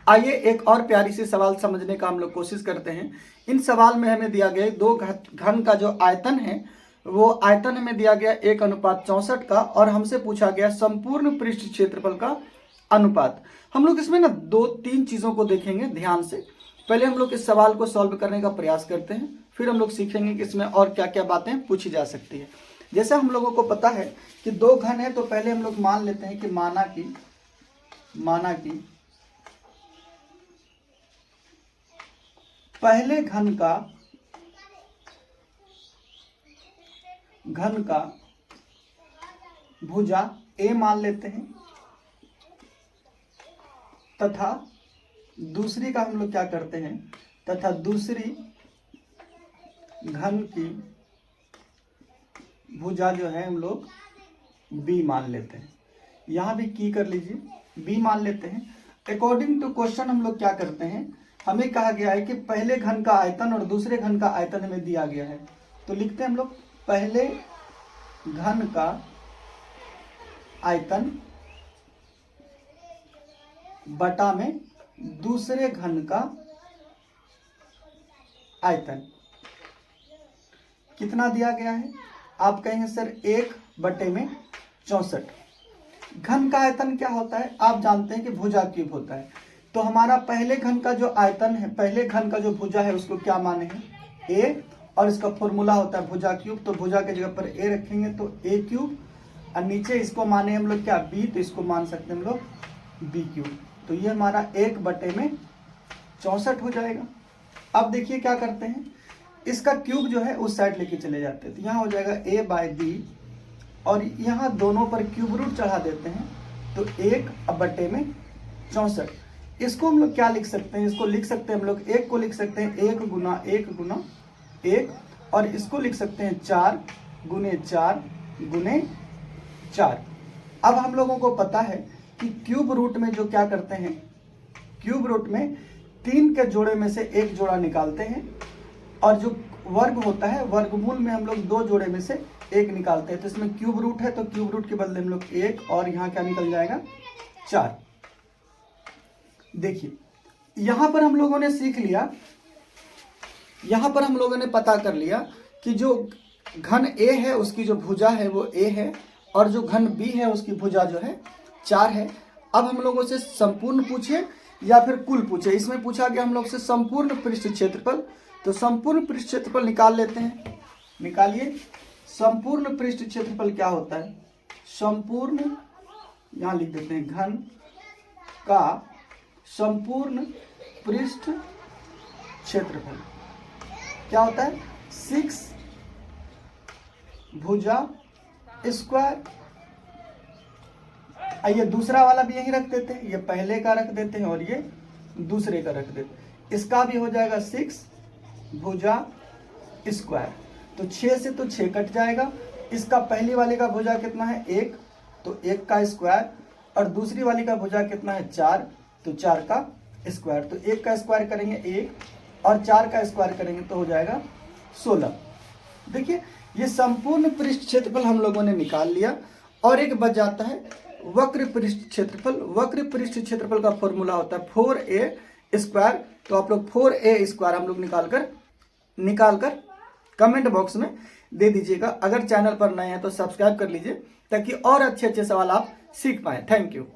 आइए एक और प्यारी सी सवाल समझने का हम लोग कोशिश करते हैं। इन सवाल में हमें दिया गया दो घन का जो आयतन है वो आयतन हमें दिया गया 1:64 का, और हमसे पूछा गया संपूर्ण पृष्ठ क्षेत्रफल का अनुपात। हम लोग इसमें ना दो तीन चीजों को देखेंगे ध्यान से। पहले हम लोग इस सवाल को सॉल्व करने का प्रयास करते हैं, फिर हम लोग सीखेंगे कि इसमें और क्या क्या बातें पूछी जा सकती है। जैसे हम लोगों को पता है कि दो घन है, तो पहले हम लोग मान लेते हैं कि माना कि पहले घन का भुजा A मान लेते हैं, तथा दूसरी का हम लोग क्या करते हैं, तथा दूसरी घन की भुजा जो है हम लोग B मान लेते हैं। यहां भी की कर लीजिए, B मान लेते हैं। अकॉर्डिंग टू क्वेश्चन हम लोग क्या करते हैं, हमें कहा गया है कि पहले घन का आयतन और दूसरे घन का आयतन हमें दिया गया है, तो लिखते हैं हम लोग पहले घन का आयतन बटा में दूसरे घन का आयतन कितना दिया गया है। आप कहेंगे सर 1/64। घन का आयतन क्या होता है, आप जानते हैं कि भुजा क्यूब होता है। तो हमारा पहले घन का जो आयतन है, पहले घन का जो भुजा है उसको क्या माने हैं, a, और इसका फॉर्मूला होता है भुजा क्यूब। तो भुजा के जगह पर a रखेंगे तो a क्यूब, और नीचे इसको माने हम लोग क्या b, तो इसको मान सकते हैं हम लोग b क्यूब। तो ये हमारा 1/64 हो जाएगा। अब देखिए क्या करते हैं, इसका क्यूब जो है उस साइड लेके चले जाते हैं, तो यहाँ हो जाएगा a/b, और यहाँ दोनों पर क्यूब रूट चढ़ा देते हैं, तो 1/64। इसको हम लोग क्या लिख सकते हैं, इसको लिख सकते हैं हम लोग 1 को लिख सकते हैं 1 गुना 1 गुना 1, और इसको लिख सकते हैं 4 गुने 4 गुने 4। अब हम लोगों को पता है कि क्यूब रूट में जो क्या करते हैं, क्यूब रूट में 3 के जोड़े में से एक जोड़ा निकालते हैं, और जो वर्ग होता है वर्गमूल में हम लोग 2 जोड़े में से एक निकालते हैं। तो इसमें क्यूब रूट है, तो क्यूब रूट के बदले हम लोग 1, और यहाँ क्या निकल जाएगा 4। देखिए यहां पर हम लोगों ने सीख लिया, यहां पर हम लोगों ने पता कर लिया कि जो घन A है उसकी जो भुजा है वो A है, और जो घन B है उसकी भुजा जो है 4 है। अब हम लोगों से संपूर्ण पूछे या फिर कुल पूछे, इसमें पूछा गया हम लोग से संपूर्ण पृष्ठ क्षेत्रफल। तो संपूर्ण पृष्ठ क्षेत्रफल निकाल लेते हैं, निकालिए। संपूर्ण पृष्ठ क्षेत्रफल क्या होता है, संपूर्ण, यहां लिख देते हैं घन का संपूर्ण पृष्ठ क्षेत्रफल क्या होता है, 6 भुजा स्क्वायर। आइए दूसरा वाला भी यही रख देते हैं, ये पहले का रख देते हैं और ये दूसरे का रख देते हैं। इसका भी हो जाएगा 6 भुजा स्क्वायर। तो 6 से तो 6 कट जाएगा। इसका पहली वाले का भुजा कितना है 1, तो 1 का स्क्वायर, और दूसरी वाली का भुजा कितना है 4, तो 4 का स्क्वायर। तो 1 का स्क्वायर करेंगे 1, और 4 का स्क्वायर करेंगे तो हो जाएगा 16। देखिए ये संपूर्ण पृष्ठ क्षेत्रफल हम लोगों ने निकाल लिया। और एक बच जाता है वक्र पृष्ठ क्षेत्रफल। वक्र पृष्ठ क्षेत्रफल का फॉर्मूला होता है 4a²। तो आप लोग 4a² हम लोग निकाल कर कमेंट बॉक्स में दे दीजिएगा। अगर चैनल पर नए हैं तो सब्सक्राइब कर लीजिए, ताकि और अच्छे अच्छे सवाल आप सीख पाएं। Thank you.